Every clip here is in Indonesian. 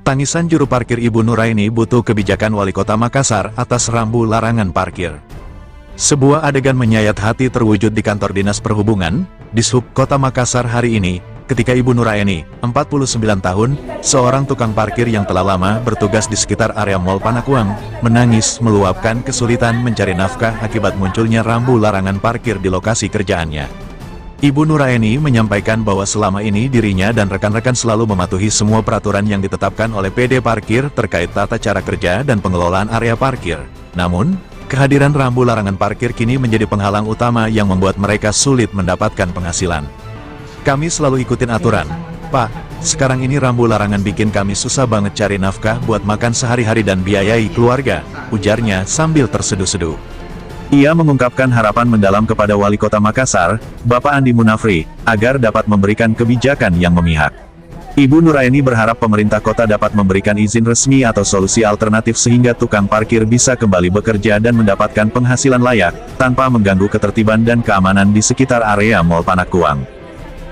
Tangisan juru parkir Ibu Nuraini butuh kebijakan Wali Kota Makassar atas rambu larangan parkir. Sebuah adegan menyayat hati terwujud di kantor Dinas Perhubungan, Dishub Kota Makassar hari ini, ketika Ibu Nuraini, 49 tahun, seorang tukang parkir yang telah lama bertugas di sekitar area Mall Panakuang, menangis meluapkan kesulitan mencari nafkah akibat munculnya rambu larangan parkir di lokasi kerjaannya. Ibu Nuraini menyampaikan bahwa selama ini dirinya dan rekan-rekan selalu mematuhi semua peraturan yang ditetapkan oleh PD Parkir terkait tata cara kerja dan pengelolaan area parkir. Namun, kehadiran rambu larangan parkir kini menjadi penghalang utama yang membuat mereka sulit mendapatkan penghasilan. Kami selalu ikutin aturan, Pak. Sekarang ini rambu larangan bikin kami susah banget cari nafkah buat makan sehari-hari dan biayai keluarga, ujarnya sambil terseduh-seduh. Ia mengungkapkan harapan mendalam kepada Wali Kota Makassar, Bapak Andi Munafri, agar dapat memberikan kebijakan yang memihak. Ibu Nuraini berharap pemerintah kota dapat memberikan izin resmi atau solusi alternatif sehingga tukang parkir bisa kembali bekerja dan mendapatkan penghasilan layak, tanpa mengganggu ketertiban dan keamanan di sekitar area Mall Panakuang.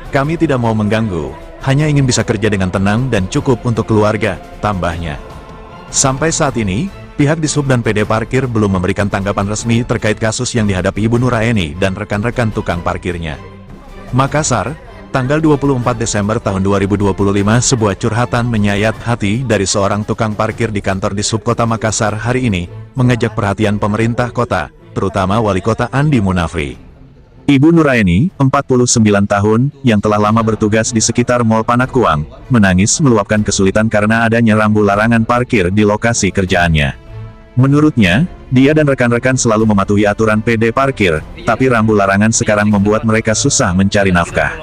Kami tidak mau mengganggu, hanya ingin bisa kerja dengan tenang dan cukup untuk keluarga, tambahnya. Sampai saat ini, pihak Dishub dan PD Parkir belum memberikan tanggapan resmi terkait kasus yang dihadapi Ibu Nuraini dan rekan-rekan tukang parkirnya. Makassar, tanggal 24 Desember tahun 2025 sebuah curhatan menyayat hati dari seorang tukang parkir di kantor Dishub Kota Makassar hari ini, mengajak perhatian pemerintah kota, terutama Wali Kota Andi Munafri. Ibu Nuraini, 49 tahun, yang telah lama bertugas di sekitar Mall Panakuang, menangis meluapkan kesulitan karena adanya rambu larangan parkir di lokasi kerjaannya. Menurutnya, dia dan rekan-rekan selalu mematuhi aturan PD Parkir, tapi rambu larangan sekarang membuat mereka susah mencari nafkah.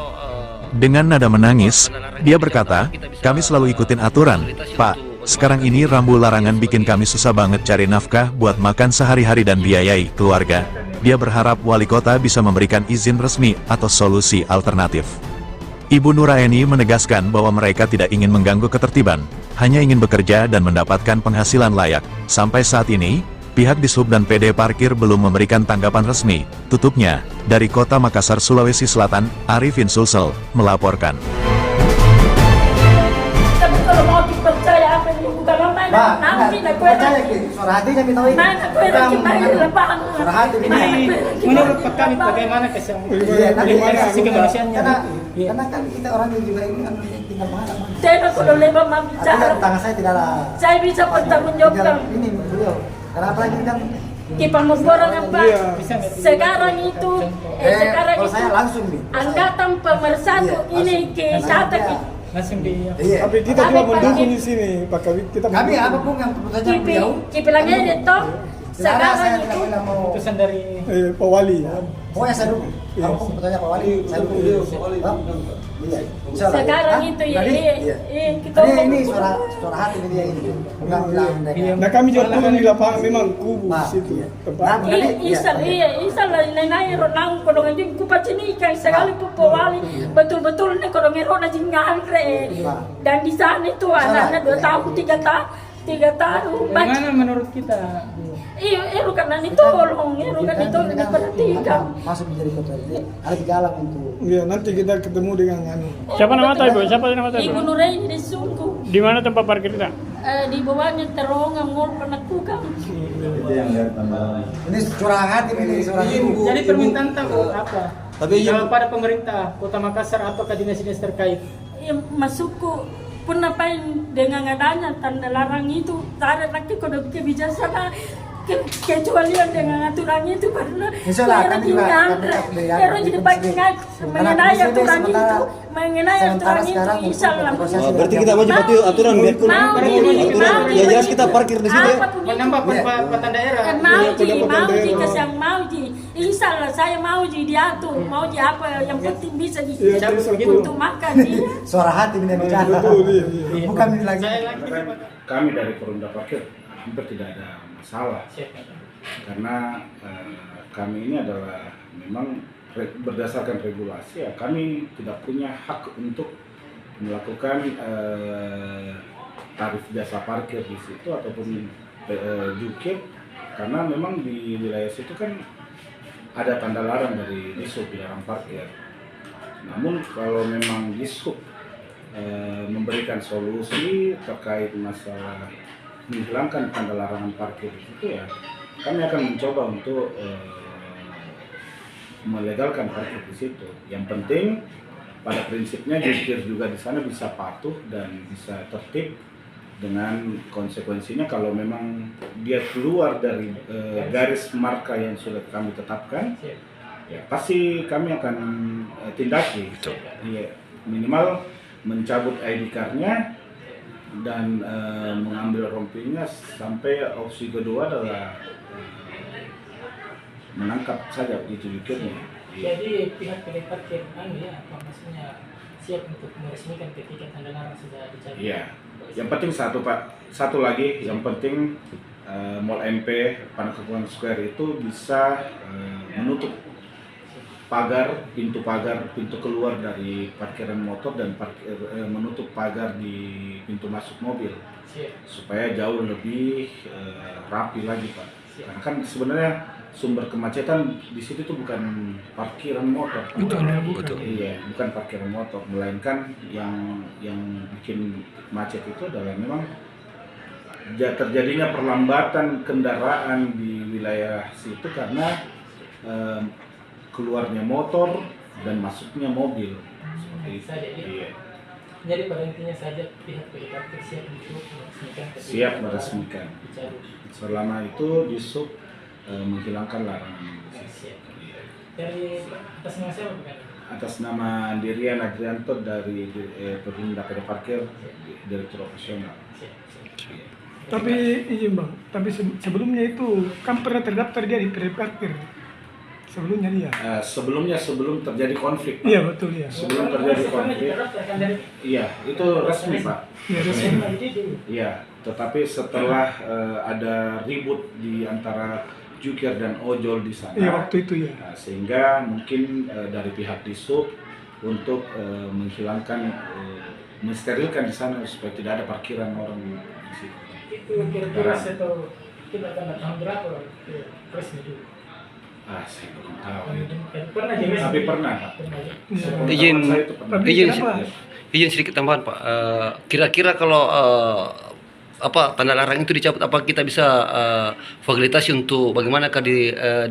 Dengan nada menangis, dia berkata, kami selalu ikutin aturan, Pak. Sekarang ini rambu larangan bikin kami susah banget cari nafkah buat makan sehari-hari dan biayai keluarga. Dia berharap Wali Kota bisa memberikan izin resmi atau solusi alternatif. Ibu Nuraini menegaskan bahwa mereka tidak ingin mengganggu ketertiban, hanya ingin bekerja dan mendapatkan penghasilan layak. Sampai saat ini, pihak Dishub dan PD Parkir belum memberikan tanggapan resmi. Tutupnya, dari Kota Makassar, Sulawesi Selatan, Arifin Sulsel, melaporkan. Menurut kami bagaimana sisi kemanusiaannya? Karena kan kita orang yang juga ini kan tinggal mana? Saya kalau lewat bicara, Tangan saya tidaklah. saya bisa bertanggungjawabkan. Ini beliau. Karena apalagi kan Di pengeboran apa? Sekarang itu, sekarang kalau itu saya langsung nih. angkatan pemersatu ini ke satu Langsung di Iya. Tapi kita juga mendukung di sini, Pak Kawit. Kita Kami mendukung. apapun yang keputusannya beliau. Kipilangnya itu sekarang Saya itu tidak mau. keputusan dari Pak Wali. Pokoknya saya dukung. Apapun keputusannya Pak Wali, saya dukung. Iya. Insyaallah. sekarang Hah? itu ya Tadi? Iya. kita Ini suara hati dia ini. Bukan bilang mereka. Nah kami juga turun di lapangan memang kubu Nah, situ iya. tempat. Nah, Iya, isal nenai ronang kodong anjing kupacini kan sekali wali betul-betul nih kodong erona jingangre dan di sana itu anaknya 2 tahun 3 tahun. bagaimana menurut kita? Iya, karena ditolong, kan ditolong diperhatikan. Masuk menjadi kota ini. Ada di jalan untuk. Iya, nanti kita ketemu dengan anu. Siapa nama tahu, Ibu? Siapa nama tahu, Ibu Ibu? Nuraini disungguh. Di mana tempat parkir kita? Di bawahnya terowongan Mall Panakuang. Ini curang hati ini seorang ibu. Jadi permintaan tahu apa? Tapi pada pemerintah Kota Makassar atau ke dinas-dinas terkait. Iya, masukku pun apain dengan adanya tanda larang itu tak ada lagi kode kebijaksanaan kecualian dengan aturan itu karena Insyaallah kami juga kalau jadi baik mengenai aturan itu mengenai aturan itu insyaallah berarti kita wajib patuhi aturan biar aturan ya jelas kita parkir di sini ya. Menambah pendapatan daerah. mau ji kesang mau ji insyaallah saya mau ji diatur mau ji apa yang penting bisa di untuk makan dia Suara hati ini bicara. Betul, iya. Bukan ini lagi. Kami dari Perumda Parkir hampir tidak ada masalah karena kami ini adalah memang berdasarkan regulasi ya kami tidak punya hak untuk melakukan tarif jasa parkir di situ ataupun jukir karena memang di wilayah situ kan ada tanda larang dari Dishub dilarang parkir. Namun kalau memang Dishub memberikan solusi terkait masalah menghilangkan tanda larangan parkir itu, ya kami akan mencoba untuk melegalkan parkir di situ. Yang penting pada prinsipnya jukir juga di sana bisa patuh dan bisa tertib dengan konsekuensinya. Kalau memang dia keluar dari garis marka yang sudah kami tetapkan, ya pasti kami akan tindaki. Iya, minimal mencabut ID card-nya dan mengambil rompinya, sampai opsi kedua adalah menangkap saja itu jukirnya. Jadi pihak parkir apa maksudnya siap untuk meresmikan ketika tanda larang sudah dicabut. Iya. Yang penting satu lagi, yang penting Mall MP Panakukang Square itu bisa menutup pintu keluar dari parkiran motor dan menutup pagar di pintu masuk mobil, supaya jauh lebih rapi lagi, Pak. Karena kan sebenarnya sumber kemacetan di situ tuh bukan parkiran motor, Pak. Betul. Iya, bukan parkiran motor, melainkan yang bikin macet itu adalah memang terjadinya perlambatan kendaraan di wilayah situ karena keluarnya motor dan masuknya mobil. Seperti itu. Iya. Jadi pada intinya saja pihak parkir siap untuk meresmikan. Siap meresmikan. Selama itu Dishub menghilangkan larangan. Dari atas nama siapa bukan? Atas nama Andirian Adrianto dari Perumda PD Parkir, Direktur Operasional. Tapi izin Bang, tapi sebelumnya itu kan pernah terdaftar dia di PD Parkir. Sebelumnya dia. Sebelum terjadi konflik, Pak. Iya betul ya. Sebelum terjadi konflik. Iya, itu resmi, Pak. Iya resmi. Iya, tetapi setelah ada ribut di antara jukir dan ojol di sana. Iya waktu itu ya. Nah, sehingga mungkin dari pihak Dishub untuk menghilangkan, mensterilkan di sana supaya tidak ada parkiran orang di situ. Itu kira-kira atau kita akan tahun berapa resmi dulu? Saya belum tahu. Pernah jadi? Tapi pernah, Pak. Izin sedikit tambahan, Pak. Kira-kira kalau tanda larang itu dicabut, apa kita bisa fasilitasi untuk bagaimanakah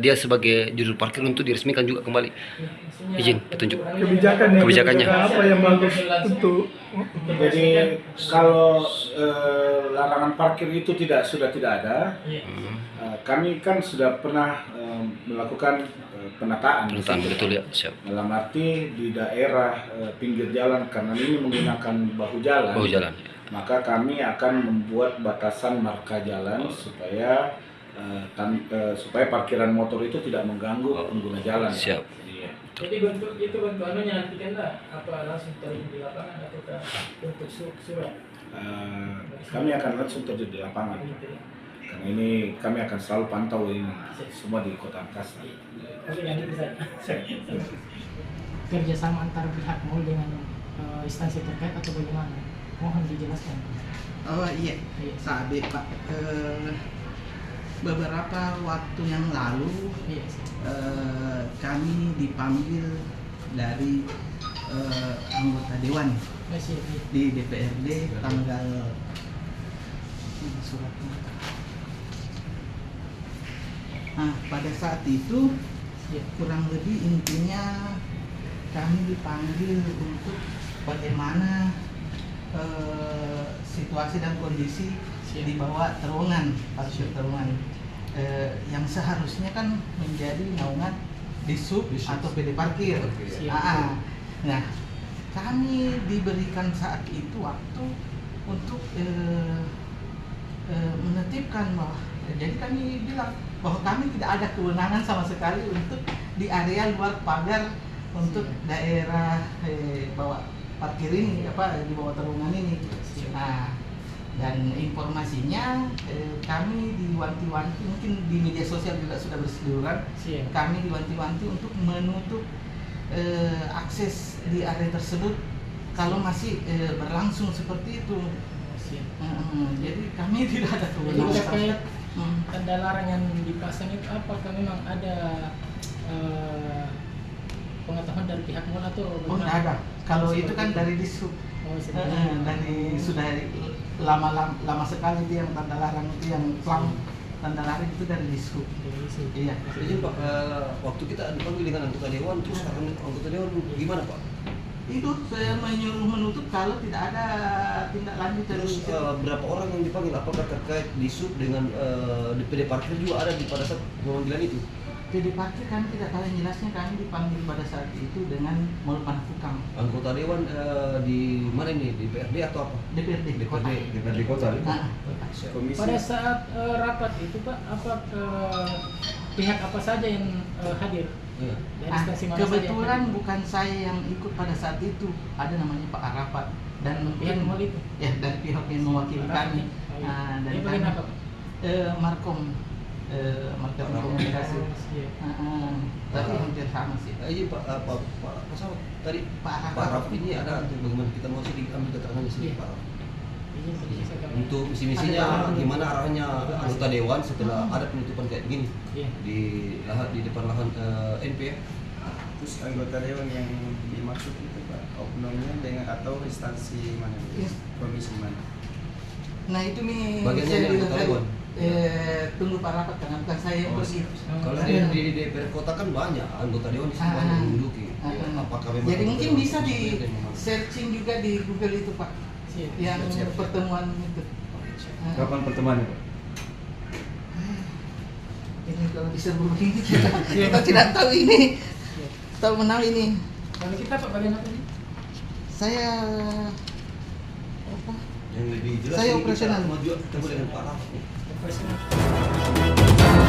dia sebagai juru parkir untuk diresmikan juga kembali? Izin petunjuk kebijakannya. Apa yang bagus untuk Jadi kalau larangan parkir itu sudah tidak ada, kami kan sudah pernah melakukan penataan. Betul ya, siap. Dalam arti di daerah pinggir jalan, karena ini menggunakan bahu jalan. Maka kami akan membuat batasan marka jalan supaya parkiran motor itu tidak mengganggu pengguna jalan. Siap. Iya. Jadi bentuk anunya nanti kan apa langsung terjun di lapangan atau bentuk surat? Kami akan langsung terjun di lapangan. Karena ini kami akan selalu pantau ini semua di Kota Makassar. Oke, lanjut bisa. Kerjasama antar pihak mall dengan instansi terkait atau bagaimana? Mohon dijelaskan. Oh iya, Sabi Pak. Beberapa waktu yang lalu kami dipanggil dari anggota dewan di DPRD tanggal pada saat itu kurang lebih intinya kami dipanggil untuk bagaimana situasi dan kondisi di bawah terowongan, parkir terowongan yang seharusnya kan menjadi naungan Dishub atau PD Parkir. Nah, kami diberikan saat itu waktu untuk menetipkan bahwa, jadi kami bilang bahwa kami tidak ada kewenangan sama sekali untuk di area luar pagar untuk daerah bawah parkir ini, di bawah terowongan ini. Nah, dan informasinya kami diwanti-wanti, mungkin di media sosial juga sudah berseliweran, kami diwanti-wanti untuk menutup akses di area tersebut kalau masih berlangsung seperti itu. Jadi kami tidak ada kewenangan. Terkait tanda larang yang dipasang itu, apakah memang ada pengetahuan dari pihak mall atau? Oh, tidak ada. Kalau itu kan dari Dishub. Oh, sebenarnya. Dari sudah lama sekali dia yang tanda larang itu yang plang tanda larang itu dari dishub. Iya. Jadi Pak, waktu kita dipanggil dengan anggota dewan, terus anggota dewan gimana Pak? Itu saya menyuruh menutup kalau tidak ada tindak lanjut dari Terus berapa orang yang dipanggil? Apakah terkait dishub dengan DPD parkir juga ada di pada saat pemanggilan itu? PD parkir kami tidak tahu, yang jelasnya kami dipanggil pada saat itu dengan Maulana Fukang. Anggota dewan di mana ini? Di DPRD atau apa? DPRD kota. DPRD kota. Nah, Pada saat rapat itu Pak, apa pihak apa saja yang hadir? Iya. Dari instansi mana saja yang kebetulan hadir? bukan saya yang ikut pada saat itu, ada namanya Pak Arafat dan Pihak mungkin mal itu? ya dari pihak yang mewakili kami. Dia Dan bagian apa Pak? Markom, marketing komunikasi. Iya. Tapi hampir sama sih. Iya Pak, Pak Pesawat tadi Pak Pak Raf ini ada bagaimana kita mau sih diambil keterangannya sendiri Pak Raf. Iya, tadi saya katakan. Untuk misi-misinya gimana arahnya anggota dewan setelah ada penutupan kayak gini Iya. di depan lahan NP ya. Terus anggota dewan yang dimaksud itu Pak, oknumnya dengan atau instansi mana? Iya. Komisi mana? Nah itu nih Bagiannya saya yang bilang anggota tadi, dewan. tunggu Pak Rapat karena bukan saya yang pergi. Kalau di DPR kota kan banyak anggota dewan di sini banyak yang menduduki. Ya, apakah memang Jadi mungkin anggota bisa dewan di sesuai dengan memang- searching juga di Google itu Pak, Siap. yang Siap. pertemuan itu. Kapan pertemuannya Pak? Ini kalau diserbu begini kita tidak tahu ini. Tahu menang ini. Kalau kita Pak bagian apa ini? Saya apa? yang lebih jelas Saya ini kita operasional. mau juga ketemu dengan Pak Raf. Profesional.